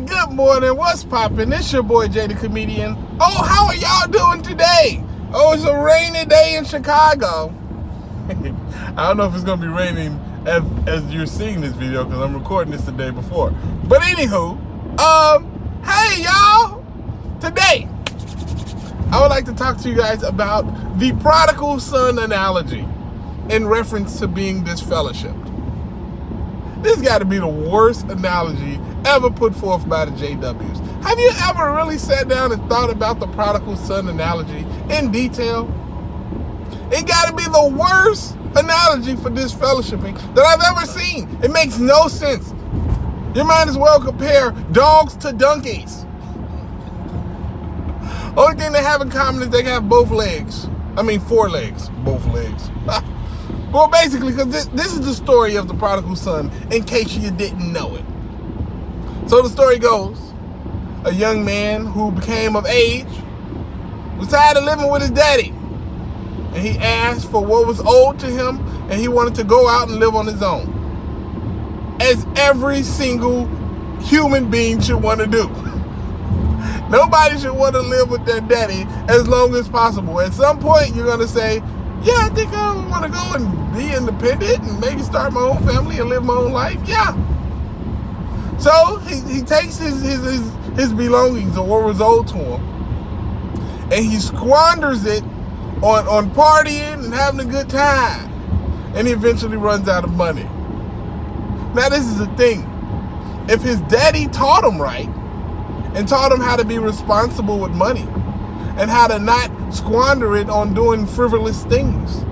good morning. What's poppin'? It's your boy Jay the Comedian. Oh, how are y'all doing today? Oh, it's a rainy day in Chicago. I don't know if it's gonna be raining as you're seeing this video because I'm recording this the day before. But anywho, hey y'all. Today, I would like to talk to you guys about the prodigal son analogy in reference to being disfellowshipped. This got to be the worst analogy ever put forth by the JWs. Have you ever really sat down and thought about the prodigal son analogy in detail? It got to be the worst analogy for disfellowshipping that I've ever seen. It makes no sense. You might as well compare dogs to donkeys. Only thing they have in common is they have both legs. I mean, 4 legs. Both legs. Well, basically, because this is the story of the prodigal son, in case you didn't know it. So the story goes, a young man who became of age was tired of living with his daddy. And he asked for what was owed to him, and he wanted to go out and live on his own. As every single human being should want to do. Nobody should want to live with their daddy as long as possible. At some point, you're going to say, yeah, I think I want to go and be independent and maybe start my own family and live my own life. Yeah. So he takes his belongings or what was owed to him, and he squanders it on partying and having a good time. And he eventually runs out of money. Now this is the thing. If his daddy taught him right and taught him how to be responsible with money and how to not squander it on doing frivolous things,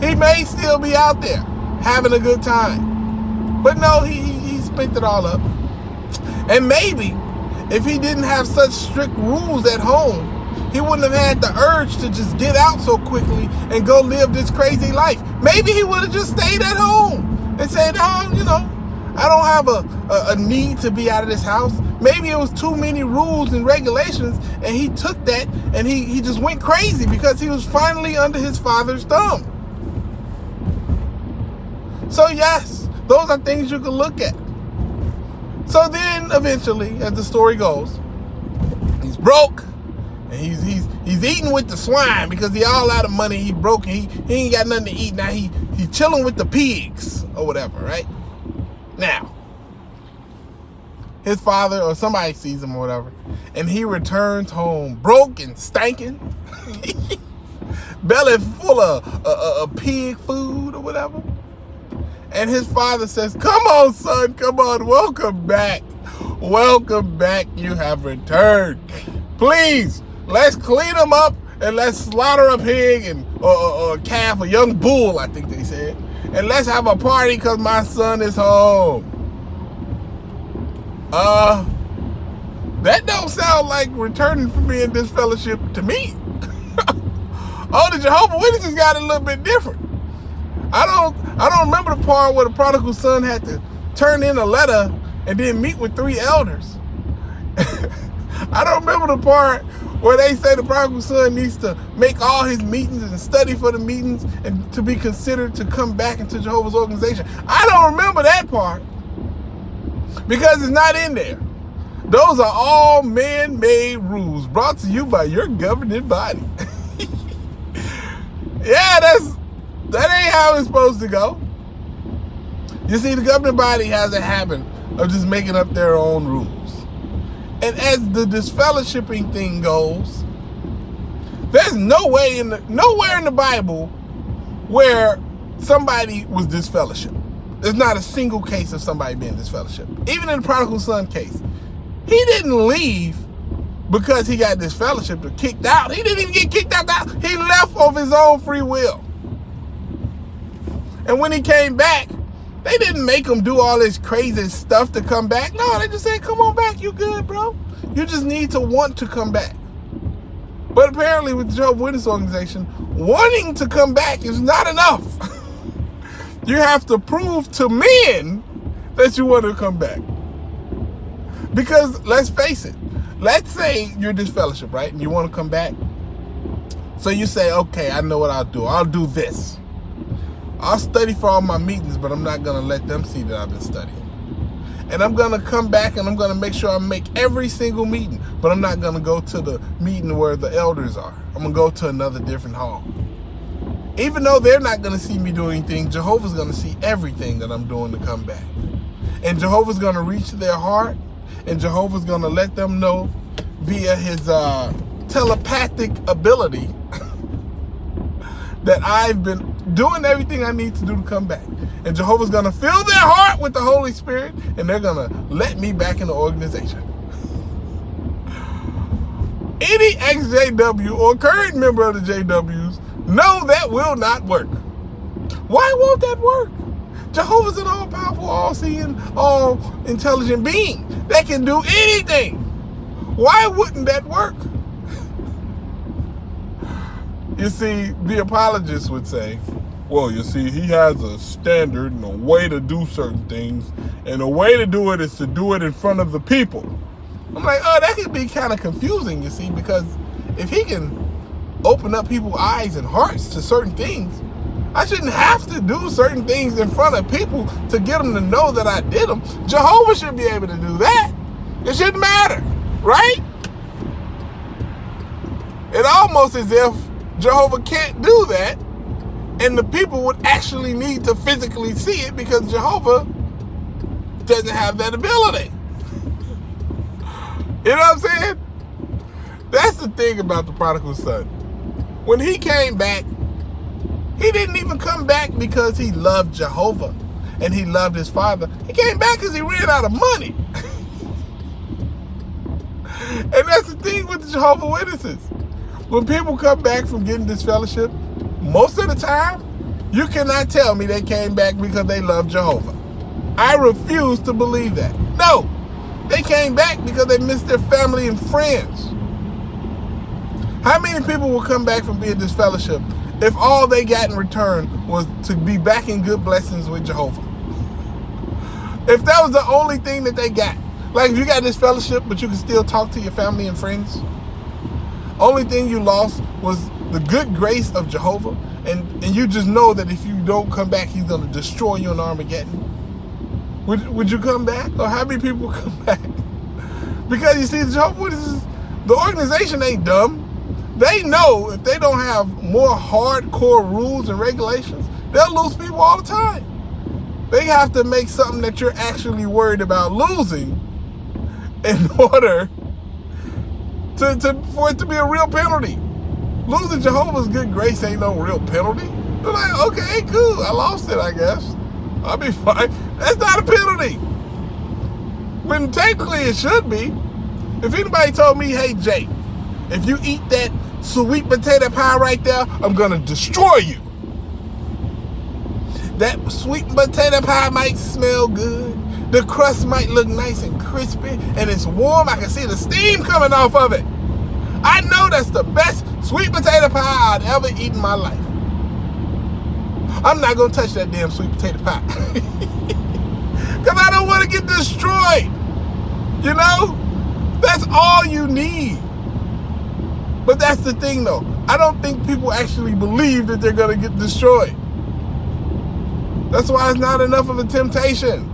he may still be out there having a good time. But no, he spent it all up. And maybe if he didn't have such strict rules at home, he wouldn't have had the urge to just get out so quickly and go live this crazy life. Maybe he would have just stayed at home and said, oh, you know, I don't have a need to be out of this house. Maybe it was too many rules and regulations, and he took that and he just went crazy because he was finally under his father's thumb. So yes, those are things you can look at. So then eventually, as the story goes, he's broke and he's eating with the swine because he all out of money. He broke and he ain't got nothing to eat. Now he's chilling with the pigs or whatever, right? Now, his father or somebody sees him or whatever, and he returns home broke and stinking, belly full of pig food or whatever. And his father says, come on, son, come on, welcome back. Welcome back, you have returned. Please, let's clean him up and let's slaughter a pig and or a calf, a young bull, I think they said. And let's have a party because my son is home. That don't sound like returning from being disfellowship to me. Oh, the Jehovah Witnesses got it a little bit different. I don't remember the part where the prodigal son had to turn in a letter and then meet with 3 elders. I don't remember the part where they say the prodigal son needs to make all his meetings and study for the meetings and to be considered to come back into Jehovah's organization. I don't remember that part because it's not in there. Those are all man-made rules brought to you by your governing body. Yeah, that ain't how it's supposed to go. You see, the governing body has a habit of just making up their own rules. And as the disfellowshipping thing goes, there's nowhere in the Bible where somebody was disfellowshipped. There's not a single case of somebody being disfellowshipped. Even in the prodigal son case, he didn't leave because he got disfellowshipped or kicked out. He didn't even get kicked out. He left of his own free will. And when he came back, they didn't make him do all this crazy stuff to come back. No, they just said, come on back, you good, bro. You just need to want to come back. But apparently with the Jehovah's Witness organization, wanting to come back is not enough. You have to prove to men that you want to come back. Because let's face it, let's say you're disfellowship, right? And you want to come back. So you say, okay, I know what I'll do. I'll do this. I'll study for all my meetings, but I'm not going to let them see that I've been studying. And I'm going to come back and I'm going to make sure I make every single meeting. But I'm not going to go to the meeting where the elders are. I'm going to go to another different hall. Even though they're not going to see me do anything, Jehovah's going to see everything that I'm doing to come back. And Jehovah's going to reach their heart. And Jehovah's going to let them know via his telepathic ability that I've been doing everything I need to do to come back. And Jehovah's going to fill their heart with the Holy Spirit, and they're going to let me back in the organization. Any ex-JW or current member of the JWs know that will not work. Why won't that work? Jehovah's an all-powerful, all-seeing, all-intelligent being that can do anything. Why wouldn't that work? You see, the apologists would say, well, you see, he has a standard and a way to do certain things, and the way to do it is to do it in front of the people. I'm like, oh, that could be kind of confusing, you see, because if he can open up people's eyes and hearts to certain things, I shouldn't have to do certain things in front of people to get them to know that I did them. Jehovah should be able to do that. It shouldn't matter, right? It almost as if Jehovah can't do that, and the people would actually need to physically see it because Jehovah doesn't have that ability. You know what I'm saying? That's the thing about the prodigal son. When he came back, he didn't even come back because he loved Jehovah and he loved his father. He came back because he ran out of money. And that's the thing with the Jehovah's Witnesses. When people come back from getting disfellowship, most of the time, you cannot tell me they came back because they love Jehovah. I refuse to believe that. No, they came back because they missed their family and friends. How many people will come back from being disfellowship if all they got in return was to be back in good blessings with Jehovah? If that was the only thing that they got, like if you got disfellowship but you can still talk to your family and friends, only thing you lost was the good grace of Jehovah, and you just know that if you don't come back, he's going to destroy you in Armageddon. Would you come back? Or how many people come back? Because you see, the Jehovah's Witnesses, the organization ain't dumb. They know if they don't have more hardcore rules and regulations, they'll lose people all the time. They have to make something that you're actually worried about losing in order for it to be a real penalty. Losing Jehovah's good grace ain't no real penalty. They're like, okay, cool, I lost it, I guess. I'll be fine. That's not a penalty. When technically it should be. If anybody told me, hey, Jay, if you eat that sweet potato pie right there, I'm going to destroy you. That sweet potato pie might smell good. The crust might look nice and crispy, and it's warm. I can see the steam coming off of it. I know that's the best sweet potato pie I'd ever eat in my life. I'm not going to touch that damn sweet potato pie. Because I don't want to get destroyed. You know? That's all you need. But that's the thing, though. I don't think people actually believe that they're going to get destroyed. That's why it's not enough of a temptation.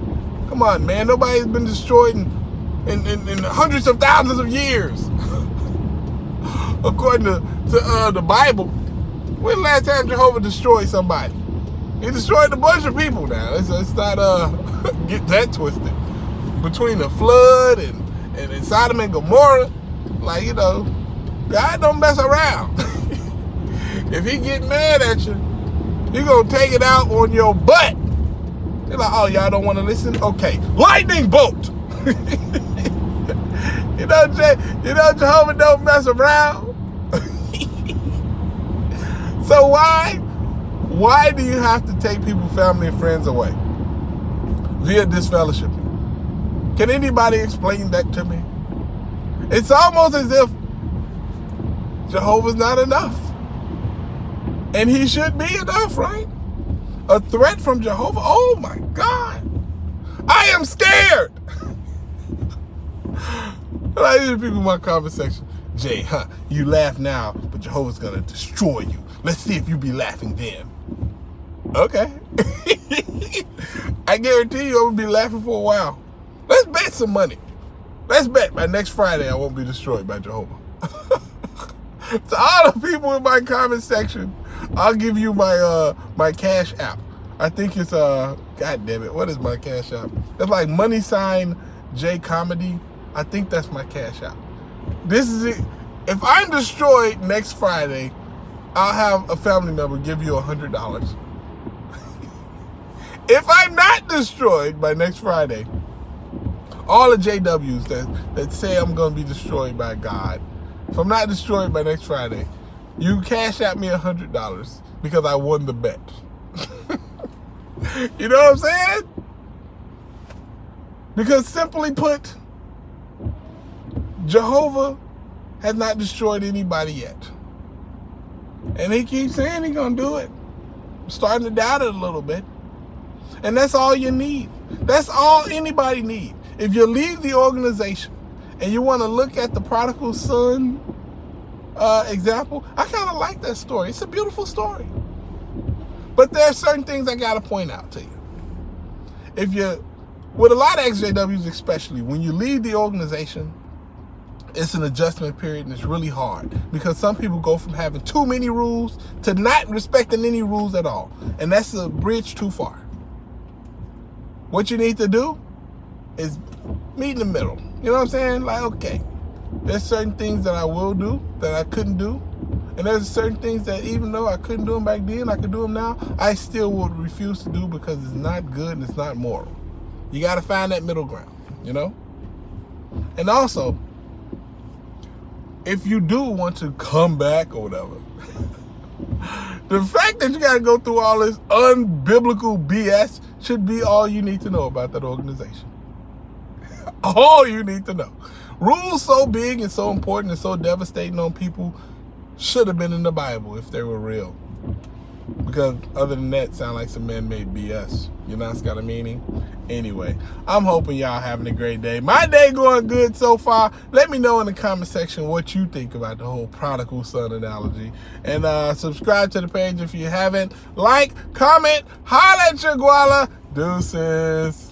Come on, man. Nobody's been destroyed in hundreds of thousands of years. According to the Bible, when the last time Jehovah destroyed somebody? He destroyed a bunch of people now. Let's not get that twisted. Between the flood and Sodom and Gomorrah, like, you know, God don't mess around. If he get mad at you, he gonna take it out on your butt. You're like, oh, y'all don't want to listen? Okay, lightning bolt. You know, Jehovah don't mess around. So why do you have to take people, family, and friends away via disfellowshipping? Can anybody explain that to me? It's almost as if Jehovah's not enough. And he should be enough, right? A threat from Jehovah? Oh my God. I am scared. I hear people in my comment section, Jay, you laugh now, but Jehovah's gonna destroy you. Let's see if you be laughing then. Okay. I guarantee you I'm gonna be laughing for a while. Let's bet some money. Let's bet by next Friday I won't be destroyed by Jehovah. To all the people in my comment section, I'll give you my my Cash App. I think it's God damn it, what is my Cash App? It's like $J Comedy. I think that's my Cash App. This is it. If I'm destroyed next Friday, I'll have a family member give you $100. If I'm not destroyed by next Friday, all the JWs that say I'm going to be destroyed by God, if I'm not destroyed by next Friday, you Cash App me $100 because I won the bet. You know what I'm saying? Because simply put, Jehovah has not destroyed anybody yet. And he keeps saying he's going to do it. I'm starting to doubt it a little bit. And that's all you need. That's all anybody needs. If you leave the organization and you want to look at the prodigal son example, I kind of like that story. It's a beautiful story. But there are certain things I got to point out to you. With a lot of XJWs especially, when you leave the organization, it's an adjustment period and it's really hard because some people go from having too many rules to not respecting any rules at all. And that's a bridge too far. What you need to do is meet in the middle. You know what I'm saying? Like, okay, there's certain things that I will do that I couldn't do. And there's certain things that even though I couldn't do them back then, I could do them now, I still would refuse to do because it's not good and it's not moral. You got to find that middle ground, you know? And also, if you do want to come back or whatever, the fact that you got to go through all this unbiblical BS should be all you need to know about that organization. All you need to know. Rules so big and so important and so devastating on people should have been in the Bible if they were real. Because other than that, sound like some man-made BS. You know, it's got a meaning. Anyway, I'm hoping y'all having a great day. My day going good so far. Let me know in the comment section what you think about the whole prodigal son analogy. And subscribe to the page if you haven't. Like, comment, holla at your guala. Deuces.